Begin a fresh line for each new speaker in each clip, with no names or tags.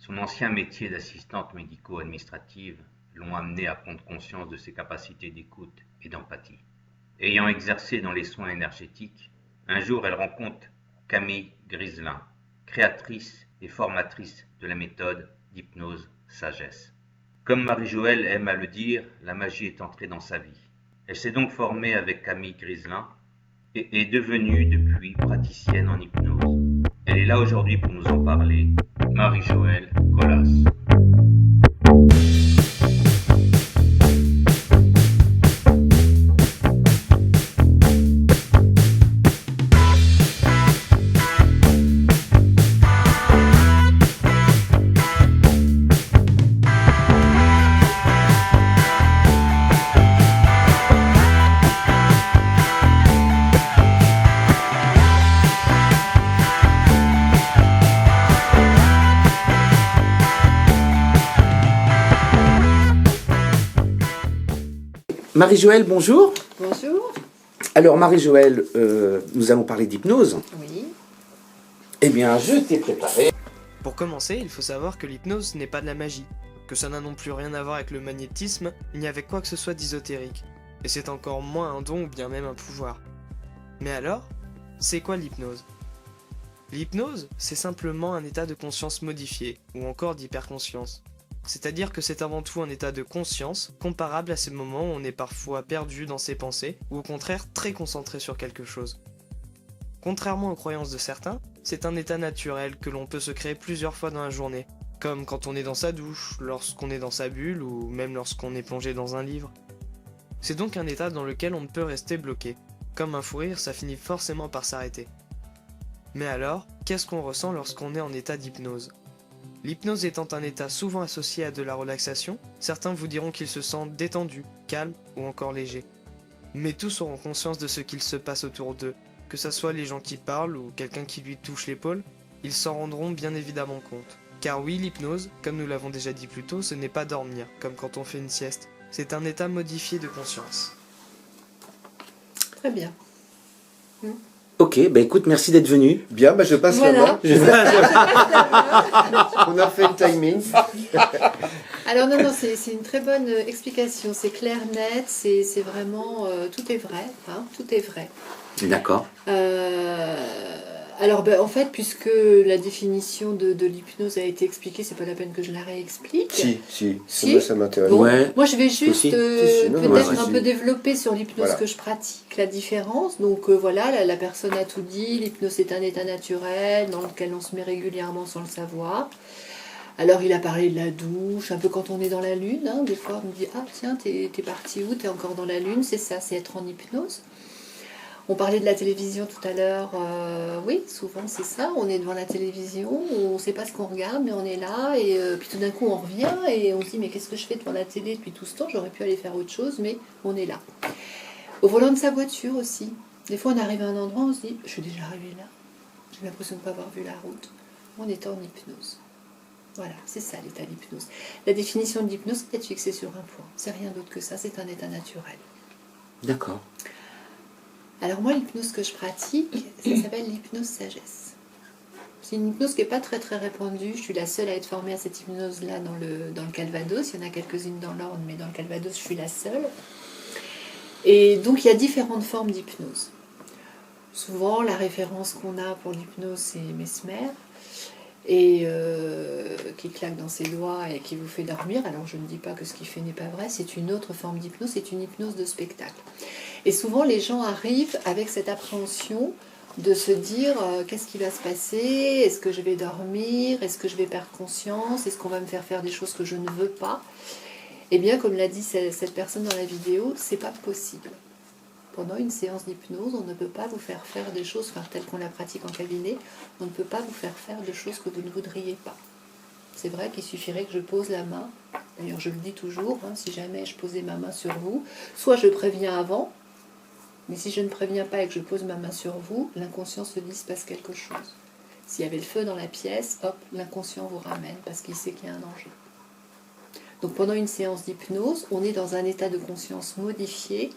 Son ancien métier d'assistante médico-administrative l'ont amenée à prendre conscience de ses capacités d'écoute et d'empathie. Ayant exercé dans les soins énergétiques, un jour elle rencontre Camille Griselin, créatrice et formatrice de la méthode d'hypnose sagesse. Comme Marie-Joëlle aime à le dire, la magie est entrée dans sa vie. Elle s'est donc formée avec Camille Griselin et est devenue depuis praticienne en hypnose. Elle est là aujourd'hui pour nous en parler, Marie-Joëlle Colas.
Marie-Joëlle, bonjour.
Bonjour.
Alors Marie-Joëlle, nous allons parler d'hypnose.
Oui.
Eh bien, je t'ai préparé.
Pour commencer, il faut savoir que l'hypnose n'est pas de la magie, que ça n'a non plus rien à voir avec le magnétisme, ni avec quoi que ce soit d'ésotérique, et c'est encore moins un don ou bien même un pouvoir. Mais alors, c'est quoi l'hypnose ? L'hypnose, c'est simplement un état de conscience modifié, ou encore d'hyperconscience. C'est-à-dire que c'est avant tout un état de conscience comparable à ces moments où on est parfois perdu dans ses pensées, ou au contraire très concentré sur quelque chose. Contrairement aux croyances de certains, c'est un état naturel que l'on peut se créer plusieurs fois dans la journée, comme quand on est dans sa douche, lorsqu'on est dans sa bulle, ou même lorsqu'on est plongé dans un livre. C'est donc un état dans lequel on ne peut rester bloqué. Comme un fou rire, ça finit forcément par s'arrêter. Mais alors, qu'est-ce qu'on ressent lorsqu'on est en état d'hypnose ? L'hypnose étant un état souvent associé à de la relaxation, certains vous diront qu'ils se sentent détendus, calmes ou encore légers. Mais tous auront conscience de ce qu'il se passe autour d'eux, que ce soit les gens qui parlent ou quelqu'un qui lui touche l'épaule, ils s'en rendront bien évidemment compte. Car oui, l'hypnose, comme nous l'avons déjà dit plus tôt, ce n'est pas dormir, comme quand on fait une sieste, c'est un état modifié de conscience.
Très bien.
Ok, bah écoute, merci d'être venu.
Bien, je passe
Voilà.
la main. On a fait le timing.
Alors non, c'est une très bonne explication. C'est clair, net, c'est vraiment... tout est vrai, hein, tout est vrai.
D'accord.
Alors en fait, puisque la définition de l'hypnose a été expliquée, c'est pas la peine que je la réexplique.
Si,
Si.
moi, ça m'intéresse.
Bon,
Ouais.
moi je vais juste
Si.
Non,
peut-être
ouais,
un
si.
peu développer sur l'hypnose
Voilà.
que je pratique, la différence. Donc voilà, la personne a tout dit, l'hypnose est un état naturel dans lequel on se met régulièrement sans le savoir. Alors il a parlé de la douche, un peu quand on est dans la lune, hein, des fois on me dit « Ah tiens, t'es parti où? T'es encore dans la lune ?» C'est ça, c'est être en hypnose. On parlait de la télévision tout à l'heure, oui, souvent c'est ça, on est devant la télévision, on ne sait pas ce qu'on regarde, mais on est là, et puis tout d'un coup on revient, et on se dit mais qu'est-ce que je fais devant la télé depuis tout ce temps, j'aurais pu aller faire autre chose, mais on est là. Au volant de sa voiture aussi, des fois on arrive à un endroit, on se dit je suis déjà arrivé là, j'ai l'impression de ne pas avoir vu la route, on est en hypnose. Voilà, c'est ça l'état d'hypnose. La définition de l'hypnose, c'est être fixé sur un point, c'est rien d'autre que ça, c'est un état naturel.
D'accord.
Alors moi, l'hypnose que je pratique, ça s'appelle l'hypnose sagesse. C'est une hypnose qui n'est pas très très répandue. Je suis la seule à être formée à cette hypnose-là dans le Calvados. Il y en a quelques-unes dans l'Orne, mais dans le Calvados, je suis la seule. Et donc, il y a différentes formes d'hypnose. Souvent, la référence qu'on a pour l'hypnose, c'est Mesmer, et qui claque dans ses doigts et qui vous fait dormir. Alors, je ne dis pas que ce qu'il fait n'est pas vrai. C'est une autre forme d'hypnose, c'est une hypnose de spectacle. Et souvent, les gens arrivent avec cette appréhension de se dire qu'est-ce qui va se passer? Est-ce que je vais dormir? Est-ce que je vais perdre conscience? Est-ce qu'on va me faire faire des choses que je ne veux pas? Eh bien, comme l'a dit cette personne dans la vidéo, c'est pas possible. Pendant une séance d'hypnose, on ne peut pas vous faire faire des choses, telles qu'on la pratique en cabinet, on ne peut pas vous faire faire de choses que vous ne voudriez pas. C'est vrai qu'il suffirait que je pose la main, d'ailleurs je le dis toujours, hein, si jamais je posais ma main sur vous, soit je préviens avant, mais si je ne préviens pas et que je pose ma main sur vous, l'inconscient se dit qu'il se passe quelque chose. S'il y avait le feu dans la pièce, hop, l'inconscient vous ramène parce qu'il sait qu'il y a un danger. Donc pendant une séance d'hypnose, on est dans un état de conscience modifié,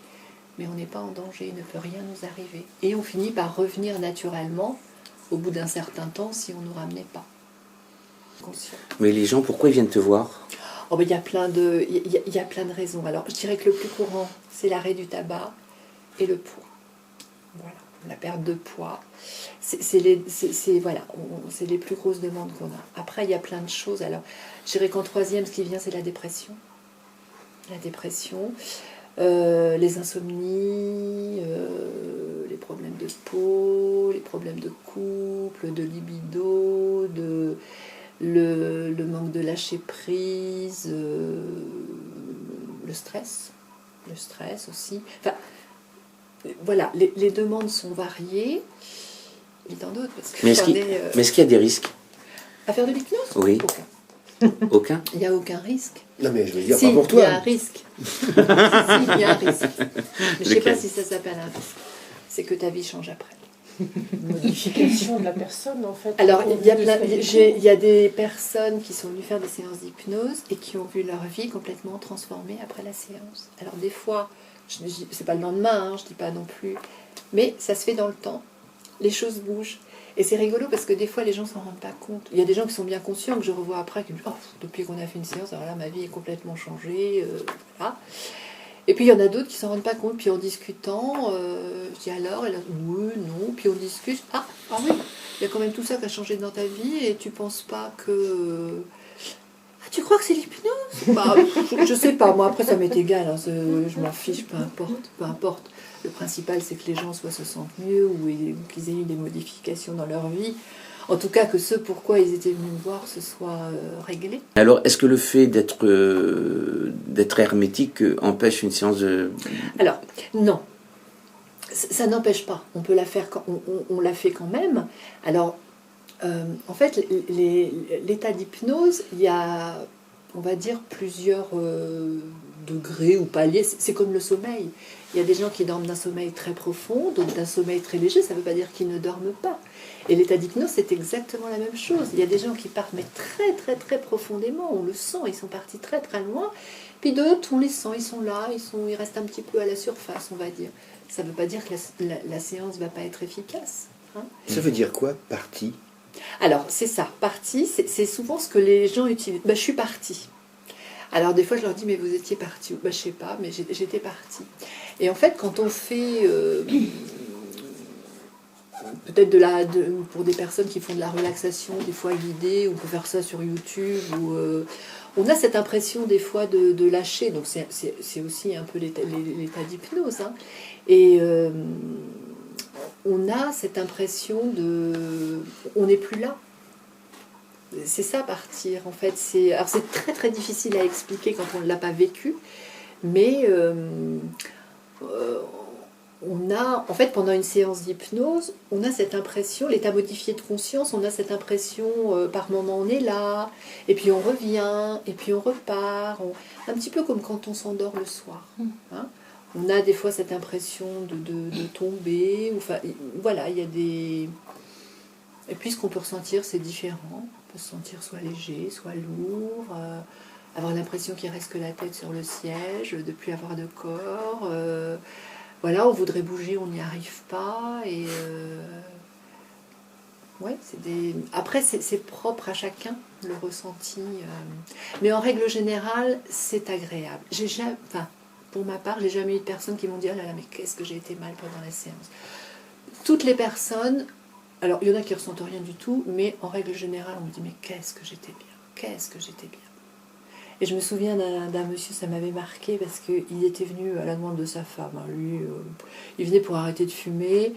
mais on n'est pas en danger, il ne peut rien nous arriver. Et on finit par revenir naturellement au bout d'un certain temps si on ne nous ramenait pas. Conscient.
Mais les gens, pourquoi ils viennent te voir?
Oh, ben, il y a plein de raisons. Alors, je dirais que le plus courant, c'est l'arrêt du tabac et le poids. Voilà, la perte de poids. C'est les plus grosses demandes qu'on a. Après, il y a plein de choses. Alors, je dirais qu'en troisième, ce qui vient, c'est la dépression. La dépression, les insomnies, les problèmes de peau, les problèmes de couple, de libido, le manque de lâcher prise, le stress aussi. Enfin, voilà, les demandes sont variées. Il y en a d'autres.
Mais est-ce qu'il y a des risques?
À faire de l'hypnose?
Oui.
Aucun.
Aucun?
Il n'y a aucun risque.
Non, mais je veux dire,
Si,
pas pour toi.
il y a un risque. Si, il y a un risque. Mais je ne sais
Lequel?
pas si ça s'appelle un risque. C'est que ta vie change après.
Modification de la personne, en fait.
Alors, il y a
J'ai
il y a des personnes qui sont venues faire des séances d'hypnose et qui ont vu leur vie complètement transformée après la séance. Alors, des fois, c'est pas le lendemain, hein, je dis pas non plus, mais ça se fait dans le temps. Les choses bougent. Et c'est rigolo parce que des fois, les gens s'en rendent pas compte. Il y a des gens qui sont bien conscients, que je revois après, qui me disent « Oh, depuis qu'on a fait une séance, alors là, ma vie est complètement changée. Voilà. » Et puis, il y en a d'autres qui s'en rendent pas compte. Puis, en discutant, je dis « Alors ?» Elle a dit « Oui, non. » Puis, on discute. Ah oui, il y a quand même tout ça qui a changé dans ta vie et tu penses pas que... Ah, tu crois que c'est l'hypnose? Bah, je sais pas. Moi, après, ça m'est égal. Hein, je m'en fiche, peu importe. Le principal, c'est que les gens se sentent mieux ou qu'ils aient eu des modifications dans leur vie. En tout cas, que ce pourquoi ils étaient venus me voir se soit réglé.
Alors, est-ce que le fait d'être hermétique empêche une séance de...
Alors, non. Ça n'empêche pas. On peut la faire, on la fait quand même. Alors, en fait, l'état d'hypnose, il y a, on va dire, plusieurs degrés ou paliers. C'est comme le sommeil. Il y a des gens qui dorment d'un sommeil très profond, d'autres d'un sommeil très léger. Ça ne veut pas dire qu'ils ne dorment pas. Et l'état d'hypnose, c'est exactement la même chose. Il y a des gens qui partent mais très très très profondément. On le sent, ils sont partis très très loin. Puis d'autres, on les sent, ils sont là, ils restent un petit peu à la surface, on va dire. Ça ne veut pas dire que la séance ne va pas être efficace. Hein.
Ça veut dire quoi, partie?
Alors, c'est ça, partie, c'est souvent ce que les gens utilisent. Je suis partie. Alors, des fois, je leur dis, mais vous étiez partie? Je ne sais pas, mais j'étais partie. Et en fait, quand on fait... peut-être pour des personnes qui font de la relaxation, des fois guidée, on peut faire ça sur YouTube, on a cette impression des fois de lâcher, donc c'est aussi un peu l'état d'hypnose, hein. Et on a cette impression on n'est plus là. C'est ça, partir, en fait. Alors c'est très très difficile à expliquer quand on ne l'a pas vécu, mais... on a, en fait, pendant une séance d'hypnose, on a cette impression, l'état modifié de conscience, on a cette impression, par moment on est là, et puis on revient, et puis on repart, un petit peu comme quand on s'endort le soir. Hein. On a des fois cette impression de tomber, enfin, voilà, il y a des... Et puis ce qu'on peut ressentir, c'est différent. On peut se sentir soit léger, soit lourd, avoir l'impression qu'il reste que la tête sur le siège, de ne plus avoir de corps... Voilà, on voudrait bouger, on n'y arrive pas. Et ouais, après, c'est propre à chacun, le ressenti. Mais en règle générale, c'est agréable. Pour ma part, j'ai jamais eu de personnes qui m'ont dit « Oh là là, mais qu'est-ce que j'ai été mal pendant la séance ?» Toutes les personnes, alors il y en a qui ne ressentent rien du tout, mais en règle générale, on me dit « Mais qu'est-ce que j'étais bien, qu'est-ce que j'étais bien ?» Et je me souviens d'un monsieur, ça m'avait marqué parce qu'il était venu à la demande de sa femme. Hein. Lui, il venait pour arrêter de fumer.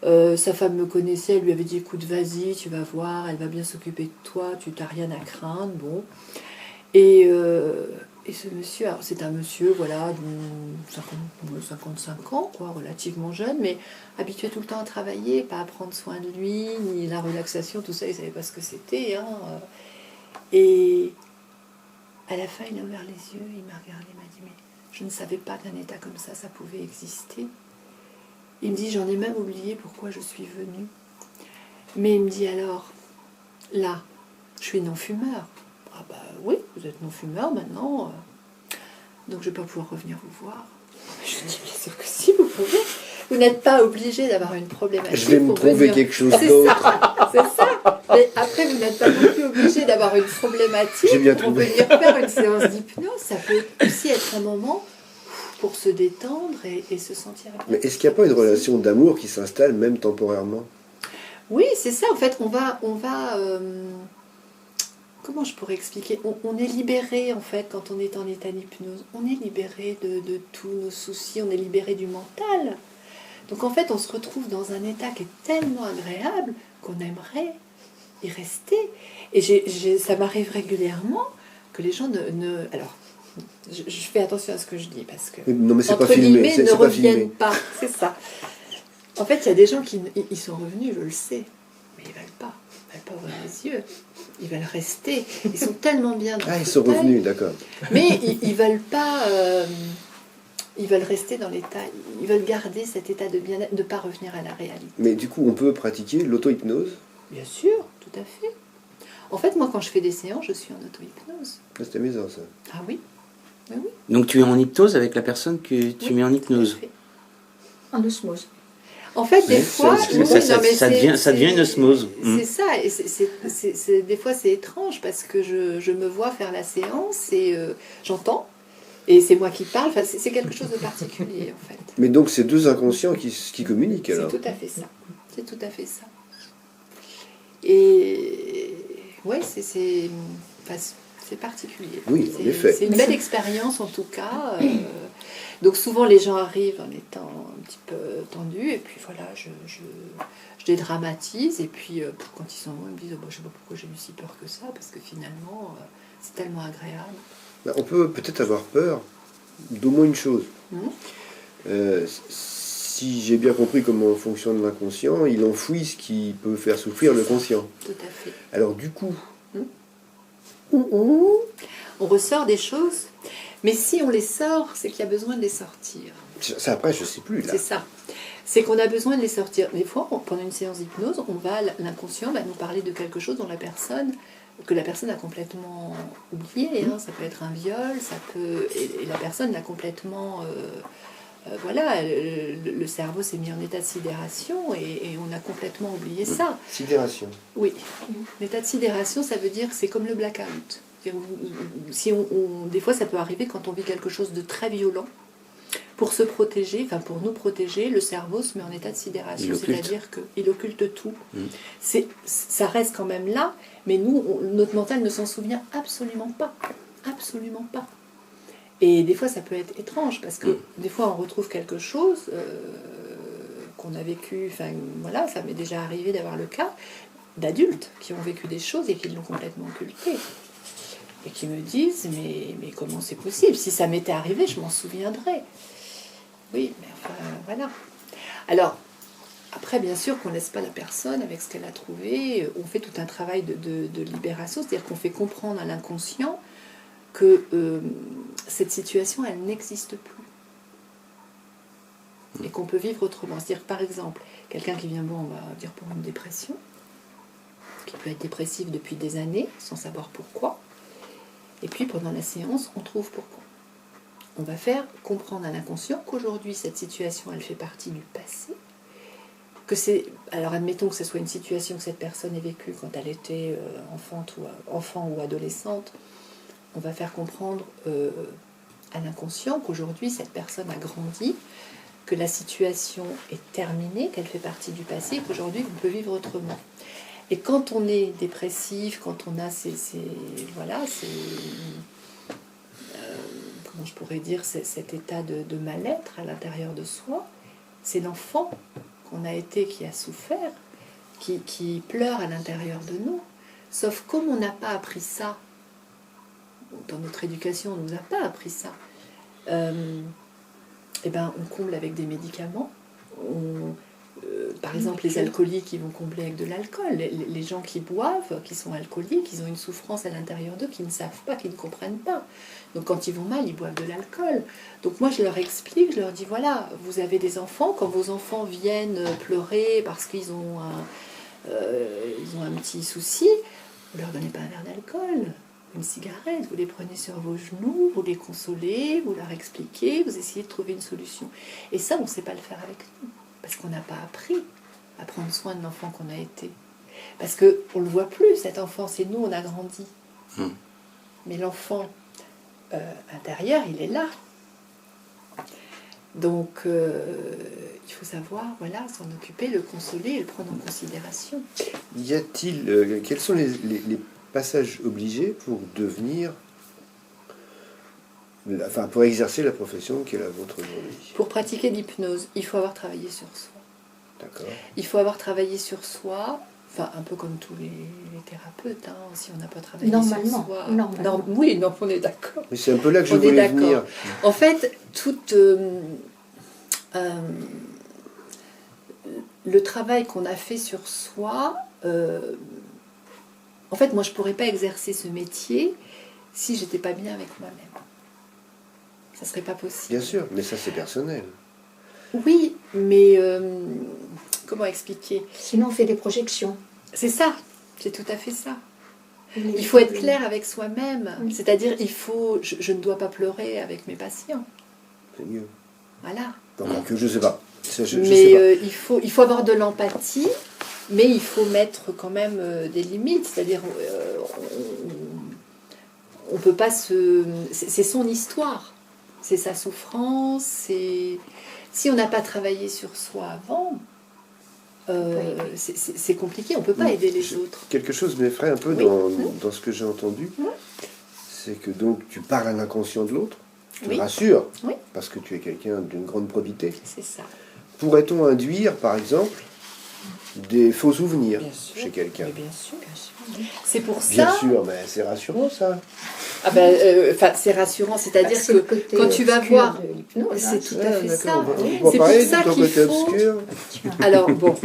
Sa femme me connaissait, elle lui avait dit « Écoute, vas-y, tu vas voir, elle va bien s'occuper de toi, tu n'as rien à craindre. » Et ce monsieur, alors c'est un monsieur, voilà, de 55 ans, quoi, relativement jeune, mais habitué tout le temps à travailler, pas à prendre soin de lui, ni la relaxation, tout ça, il ne savait pas ce que c'était. Hein. Et... à la fin, il a ouvert les yeux, il m'a regardé, il m'a dit « Mais je ne savais pas qu'un état comme ça pouvait exister. » Il me dit « J'en ai même oublié pourquoi je suis venue. » Mais il me dit « Alors, là, je suis non-fumeur. » Ah bah oui, vous êtes non-fumeur maintenant, donc je ne vais pas pouvoir revenir vous voir. Je dis « Bien sûr que si, vous pouvez. Vous n'êtes pas obligé d'avoir une problématique.
Je vais me
pour
trouver
venir.
quelque chose
C'est
d'autre.
ça, c'est ça. Mais après, vous n'êtes pas non plus obligé d'avoir une problématique
J'ai bien
pour
trouvé.
venir faire une séance d'hypnose. Ça peut aussi être un moment pour se détendre et se sentir bien.
Mais est-ce qu'il n'y a pas une relation d'amour qui s'installe même temporairement?
Oui, c'est ça. En fait, comment je pourrais expliquer? On est libéré, en fait, quand on est en état d'hypnose. On est libéré de tous nos soucis, on est libéré du mental. Donc, en fait, on se retrouve dans un état qui est tellement agréable qu'on aimerait y rester. Et ça m'arrive régulièrement que les gens alors, je fais attention à ce que je dis, parce que,
Non, mais c'est pas
entre
filmé.
guillemets,
C'est
ne
pas
reviennent
filmé.
pas. C'est ça. En fait, il y a des gens qui ils sont revenus, je le sais, mais ils veulent pas. Ils veulent pas ouvrir les yeux. Ils veulent rester. Ils sont tellement bien dans
Ah,
le
ils sont
fauteuil,
revenus, d'accord.
mais ils veulent pas. Ils veulent rester dans l'état. Ils veulent garder cet état de bien-être, de pas revenir à la réalité.
Mais du coup, on peut pratiquer l'auto-hypnose.
Bien sûr, tout à fait. En fait, moi, quand je fais des séances, je suis en auto-hypnose.
Ah, c'est amusant, ça.
Ah oui. Oui, oui.
Donc tu es en hypnose avec la personne que tu
Oui,
mets en
tout à
hypnose.
fait.
En osmose.
En fait, des
Ouais,
fois,
ça-
oui,
ça-
non, mais
ça devient une osmose.
C'est ça, et des fois c'est étrange parce que je me vois faire la séance et j'entends, et c'est moi qui parle. Enfin, c'est quelque chose de particulier en fait.
Mais donc, c'est deux inconscients qui communiquent, alors.
C'est tout à fait ça. C'est tout à fait ça. Et ouais, enfin, c'est particulier.
Oui, en
C'est-
effet.
C'est une belle expérience en tout cas. Donc souvent les gens arrivent en étant un petit peu tendus et puis voilà, je dédramatise et puis quand ils sont loin, ils me disent oh, bah, je sais pas pourquoi j'ai eu si peur que ça parce que finalement c'est tellement agréable.
Bah, on peut peut-être avoir peur d'au moins une chose.
Mhm.
Si j'ai bien compris comment fonctionne l'inconscient, il enfouit ce qui peut faire souffrir le conscient.
Tout à fait.
Alors du coup,
On ressort des choses, mais si on les sort, c'est qu'il y a besoin de les sortir.
ça après, je sais plus là.
C'est ça. C'est qu'on a besoin de les sortir. Des fois, pendant une séance d'hypnose, l'inconscient va nous parler de quelque chose dont que la personne a complètement oublié. Hein. Ça peut être un viol, et la personne l'a complètement... voilà, le cerveau s'est mis en état de sidération et on a complètement oublié ça.
Sidération.
Oui, l'état de sidération, ça veut dire que c'est comme le blackout. Si des fois, ça peut arriver quand on vit quelque chose de très violent. Pour se protéger, enfin pour nous protéger, le cerveau se met en état de sidération, c'est-à-dire qu'il occulte tout. Ça reste quand même là, mais notre mental ne s'en souvient absolument pas. Absolument pas. Et des fois, ça peut être étrange, parce que des fois, on retrouve quelque chose qu'on a vécu, enfin voilà, ça m'est déjà arrivé d'avoir le cas d'adultes qui ont vécu des choses et qui l'ont complètement occulté. Et qui me disent, mais comment c'est possible? Si ça m'était arrivé, je m'en souviendrais. Oui, mais enfin, voilà. Alors, après, bien sûr qu'on ne laisse pas la personne avec ce qu'elle a trouvé. On fait tout un travail de libération, c'est-à-dire qu'on fait comprendre à l'inconscient que cette situation, elle n'existe plus. Et qu'on peut vivre autrement. C'est-à-dire, par exemple, quelqu'un qui vient, on va dire pour une dépression, qui peut être dépressif depuis des années, sans savoir pourquoi. Et puis, pendant la séance, on trouve pourquoi. On va faire comprendre à l'inconscient qu'aujourd'hui, cette situation, elle fait partie du passé. Alors, admettons que ce soit une situation que cette personne ait vécue quand elle était enfant ou adolescente. On va faire comprendre à l'inconscient qu'aujourd'hui, cette personne a grandi, que la situation est terminée, qu'elle fait partie du passé, qu'aujourd'hui, on peut vivre autrement. Et quand on est dépressif, quand on a comment je pourrais dire, cet état de mal-être à l'intérieur de soi, c'est l'enfant qu'on a été qui a souffert, qui pleure à l'intérieur de nous. Sauf comme on n'a pas appris ça, dans notre éducation, on ne nous a pas appris ça, on comble avec des médicaments. Par exemple, les alcooliques, ils vont combler avec de l'alcool. Les gens qui boivent, qui sont alcooliques, ils ont une souffrance à l'intérieur d'eux qu'ils ne savent pas, qu'ils ne comprennent pas. Donc quand ils vont mal, ils boivent de l'alcool. Donc moi, je leur explique, je leur dis, voilà, vous avez des enfants, quand vos enfants viennent pleurer parce qu'ils ont un petit souci, vous ne leur donnez pas un verre d'alcool, une cigarette, vous les prenez sur vos genoux, vous les consolez, vous leur expliquez, vous essayez de trouver une solution. Et ça, on ne sait pas le faire avec nous. Parce qu'on n'a pas appris à prendre soin de l'enfant qu'on a été. Parce qu'on ne le voit plus, cet enfant, c'est nous, on a grandi. Mais l'enfant intérieur, il est là. Donc, il faut savoir, voilà, s'en occuper, le consoler et le prendre en considération.
Y a-t-il, quels sont les passages obligés pour devenir, enfin, pour exercer la profession qui est la vôtre aujourd'hui?
Pour pratiquer l'hypnose, il faut avoir travaillé sur soi.
D'accord.
Il faut avoir travaillé sur soi, enfin, un peu comme tous les thérapeutes, hein, si on n'a pas travaillé
Normalement,
sur soi.
normalement.
Oui, non, on est d'accord.
Mais c'est un peu là que je
On est
voulais
d'accord.
venir.
En fait, le travail qu'on a fait sur soi, en fait, moi, je ne pourrais pas exercer ce métier si je n'étais pas bien avec moi-même. Ça ne serait pas possible.
Bien sûr, mais ça c'est personnel.
Oui, mais comment expliquer?
Sinon, on fait des projections.
C'est ça, c'est tout à fait ça.
Il
Il faut être clair avec soi-même. C'est-à-dire, je ne dois pas pleurer avec mes patients.
C'est mieux.
Voilà.
Donc, que je sais pas. Je sais
Mais
pas.
il faut avoir de l'empathie, mais il faut mettre quand même des limites. C'est-à-dire, on peut pas se... C'est son histoire, c'est sa souffrance. Si on n'a pas travaillé sur soi avant, c'est compliqué. On peut pas aider les autres.
Quelque chose m'effraie un peu
Oui.
dans ce que j'ai entendu. C'est que donc tu parles à l'inconscient de l'autre, tu
Oui.
le rassures,
Oui.
parce que tu es quelqu'un d'une grande probité.
C'est ça.
Pourrait-on induire, par exemple, des faux souvenirs
Bien sûr.
chez quelqu'un?
Mais bien sûr. C'est pour ça.
Bien sûr, mais c'est rassurant ça.
Ah ben, c'est rassurant, c'est-à-dire
C'est le
que
côté
quand tu vas
obscur
voir,
de l'hypnose, hein.
c'est tout à fait ça.
On va
C'est pour
parler
ça
de ton
qu'il
côté
faut.
obscur.
Tiens.
Alors bon,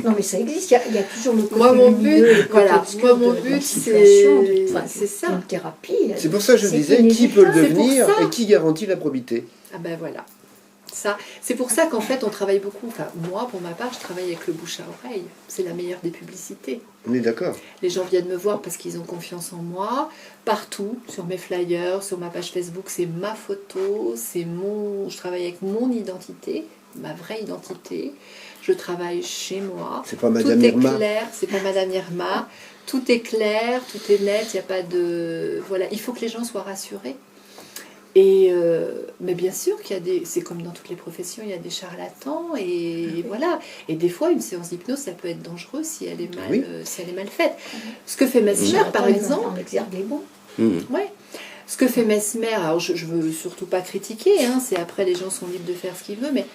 Non, mais ça existe. Il y a toujours le côté
moi mon
lumineux et le
but,
côté
voilà,
obscur
moi mon
de la
but
situation,
c'est ça.
Une thérapie.
C'est pour ça que je
c'est
disais qui peut le
inévitable.
devenir
C'est pour ça.
et qui garantit la probité.
Ah ben voilà. Ça, c'est pour ça qu'en fait on travaille beaucoup. Enfin moi pour ma part je travaille avec le bouche à oreille. C'est la meilleure des publicités.
On est d'accord.
Les gens viennent me voir parce qu'ils ont confiance en moi. Partout, sur mes flyers, sur ma page Facebook, c'est ma photo, je travaille avec mon identité, ma vraie identité. Je travaille chez moi.
C'est pas
Tout
Madame
est
Irma.
clair, c'est pas Madame Irma. Tout est clair, tout est net, il n'y a pas de... Voilà, il faut que les gens soient rassurés. Et mais bien sûr qu'il y a des... C'est comme dans toutes les professions, il y a des charlatans et voilà. Et des fois, une séance d'hypnose, ça peut être dangereux si elle est mal,
Oui.
si elle est mal faite. Ce que fait Mesmer, par exemple...
On exerce les bons.
Ouais. Ce que fait Mesmer, alors je veux surtout pas critiquer, hein, c'est après les gens sont libres de faire ce qu'ils veulent, mais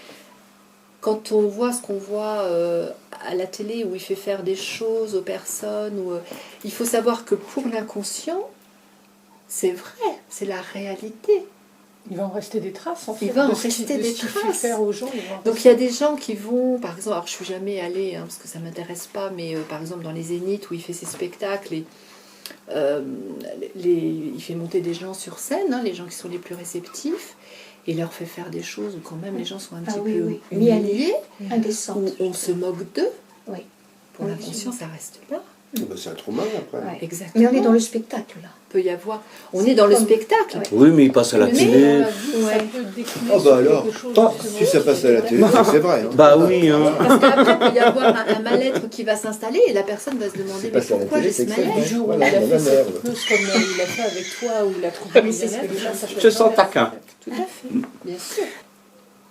quand on voit ce qu'on voit à la télé où il fait faire des choses aux personnes, il faut savoir que pour l'inconscient, c'est vrai, c'est la réalité.
Il va en rester des traces, en fait.
Il va en
de ce
rester
qu'il- de
des
ce qu'il fait
traces.
faire aux gens. il va en
Donc il y a des gens qui vont, par exemple, alors je suis jamais allée, hein, parce que ça m'intéresse pas, mais par exemple dans les Zéniths où il fait ses spectacles, il fait monter des gens sur scène, hein, les gens qui sont les plus réceptifs, et il leur fait faire des choses où quand même les gens sont un
Ah
petit
oui,
peu
oui.
humiliés,
indécente.
où on se moque d'eux.
Oui.
Pour
Oui,
l'inconscient, ça reste là.
C'est un trauma après.
Ouais.
Exactement.
Mais on est dans le spectacle, là.
Peut y avoir. On est dans le
comme-
spectacle.
Ouais.
Oui, mais il passe à la
Mais-
télé.
Ouais.
Ah bah alors, si ça passe à la télé, c'est vrai. Hein.
Bah oui, hein.
Parce qu'après, il peut y avoir un mal-être qui va s'installer et la personne va se demander mais
passe à la
pourquoi
télé,
j'ai ce
c'est que ça
mal-être.
Le jour où
Voilà,
il a
dans
fait
la
cette
merde.
hypnose comme il a fait avec toi, où il a trouvé
Mais c'est ce que
bien-être,
les gens
ça
savent.
Je sens taquin.
Tout à fait, bien sûr.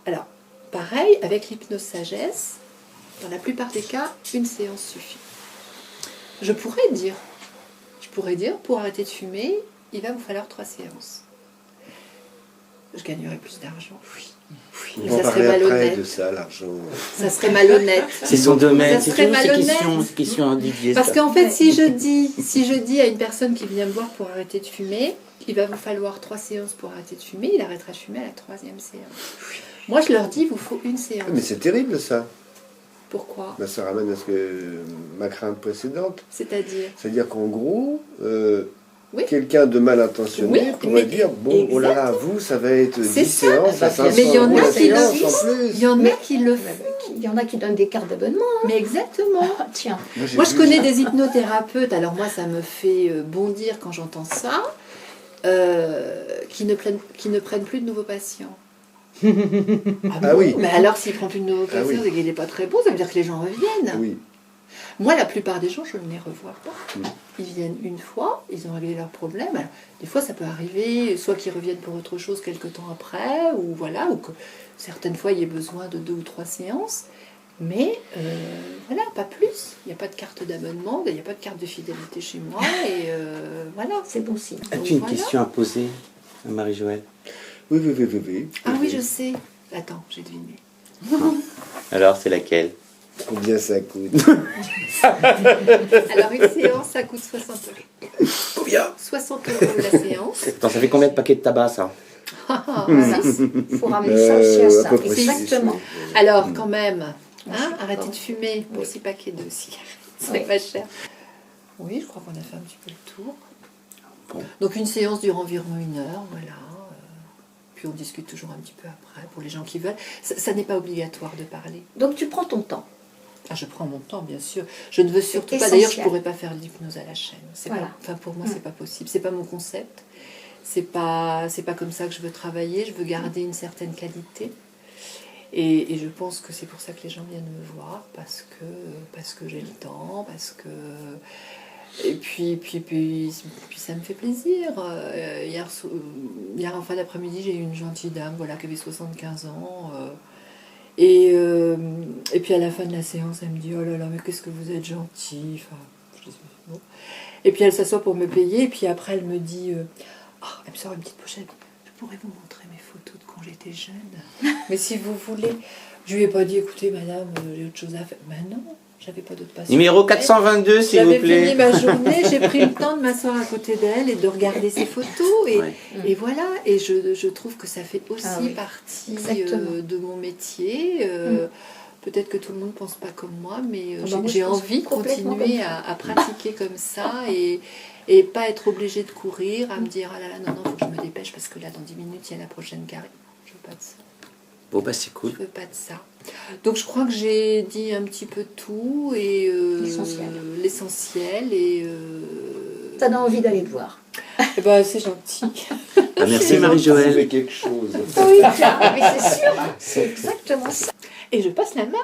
Alors, pareil, avec l'hypnose sagesse, dans la plupart des cas, une séance suffit. Je pourrais dire, pour arrêter de fumer, il va vous falloir 3 séances. Je gagnerais plus d'argent, oui.
On
Mais
va
ça
parler
serait
après
malhonnête.
de ça, l'argent.
Ça serait malhonnête.
C'est son domaine.
Ça
C'est
serait
une
malhonnête.
question individuelle.
Parce qu'en fait, si je dis à une personne qui vient me voir pour arrêter de fumer, il va vous falloir 3 séances pour arrêter de fumer, il arrêtera de fumer à la 3e séance. Moi, je leur dis, il vous faut une séance.
Mais c'est terrible ça.
Pourquoi?
Ben, ça ramène à ce que ma crainte précédente.
C'est-à-dire
C'est-à-dire qu'en gros,
Oui.
quelqu'un de mal intentionné
Oui,
pourrait
mais
dire bon, oh là là, vous, ça va être 10
C'est ça.
séances à 500
Mais il y en
euros
a
la
qui le
séance
disent.
en plus.
Il y en a qui le font.
Il y en a qui donnent des cartes d'abonnement.
Mais exactement.
Ah, tiens.
j'ai
Moi, je
vu
connais
ça.
des hypnothérapeutes, alors moi, ça me fait bondir quand j'entends ça, qui ne prennent plus de nouveaux patients.
Ah oui.
Mais alors, s'il ne prend plus de nouveaux
Ah
patients,
oui.
c'est qu'il n'est pas très bon, ça veut dire que les gens reviennent.
Oui.
Moi, la plupart des gens, je ne les revois pas. Ils viennent une fois, ils ont réglé leurs problèmes. Alors, des fois, ça peut arriver, soit qu'ils reviennent pour autre chose quelques temps après, ou voilà, ou que certaines fois, il y ait besoin de 2 ou 3 séances. Mais voilà, pas plus. Il n'y a pas de carte d'abonnement, il n'y a pas de carte de fidélité chez moi, et voilà.
C'est bon signe.
As-tu une question à poser à Marie-Joëlle?
Oui.
Ah oui, je sais. Attends, j'ai deviné.
Alors, c'est laquelle?
Combien ça coûte?
Alors, une séance, ça coûte 60 €.
Combien?
60 € la séance.
Attends, ça fait combien de paquets de tabac, ça?
Il faut ramener ça aussi à ça.
à peu près
Exactement.
six,
Alors, quand même,
Je suis
arrêtez
d'accord.
de fumer pour 6 paquets de cigarettes. C'est
Oui.
pas cher. Oui, je crois qu'on a fait un petit peu le tour.
Bon.
Donc, une séance dure environ 1 heure, voilà. Puis on discute toujours un petit peu après pour les gens qui veulent. Ça n'est pas obligatoire de parler.
Donc tu prends ton temps.
Ah, je prends mon temps, bien sûr. Je ne veux surtout pas.
essentiel.
D'ailleurs, je ne pourrais pas faire de l'hypnose à la chaîne.
Voilà.
Enfin, pour moi, c'est pas possible. C'est pas mon concept. C'est pas comme ça que je veux travailler. Je veux garder une certaine qualité. Et je pense que c'est pour ça que les gens viennent me voir, parce que j'ai le temps, parce que... Et puis ça me fait plaisir. Hier en fin d'après-midi, j'ai eu une gentille dame, voilà, qui avait 75 ans. Et puis à la fin de la séance, elle me dit « Oh là là, mais qu'est-ce que vous êtes gentil !» Enfin, je dis, bon. Et puis elle s'assoit pour me payer, et puis après elle me dit elle me sort une petite pochette. « Je pourrais vous montrer mes photos de quand j'étais jeune. Mais si vous voulez. » Je lui ai pas dit « Écoutez madame, j'ai autre chose à faire. » Ben non, j'avais pas d'autre passion.
Numéro 422, s'il vous
J'avais fini
plaît.
ma journée, j'ai pris le temps de m'asseoir à côté d'elle et de regarder ses photos.
Ouais.
Et voilà, et je trouve que ça fait aussi
oui.
partie
Exactement.
de mon métier. Peut-être que tout le monde ne pense pas comme moi, mais
Ah bah moi,
j'ai
je pense
envie de
complètement
continuer
comme ça.
à pratiquer comme ça et pas être obligée de courir, à me dire ah là là, non, faut que je me dépêche parce que là, dans 10 minutes, il y a la prochaine carré. Je veux pas de ça.
Bon, bah, c'est cool.
Je veux pas de ça. Donc je crois que j'ai dit un petit peu tout et l'essentiel et
Ça donne envie d'aller le voir.
eh ben, c'est gentil.
Ah, merci,
Trouver
Marie-Joëlle.
quelque chose.
Oui, mais c'est sûr, c'est exactement ça.
Et je passe la main.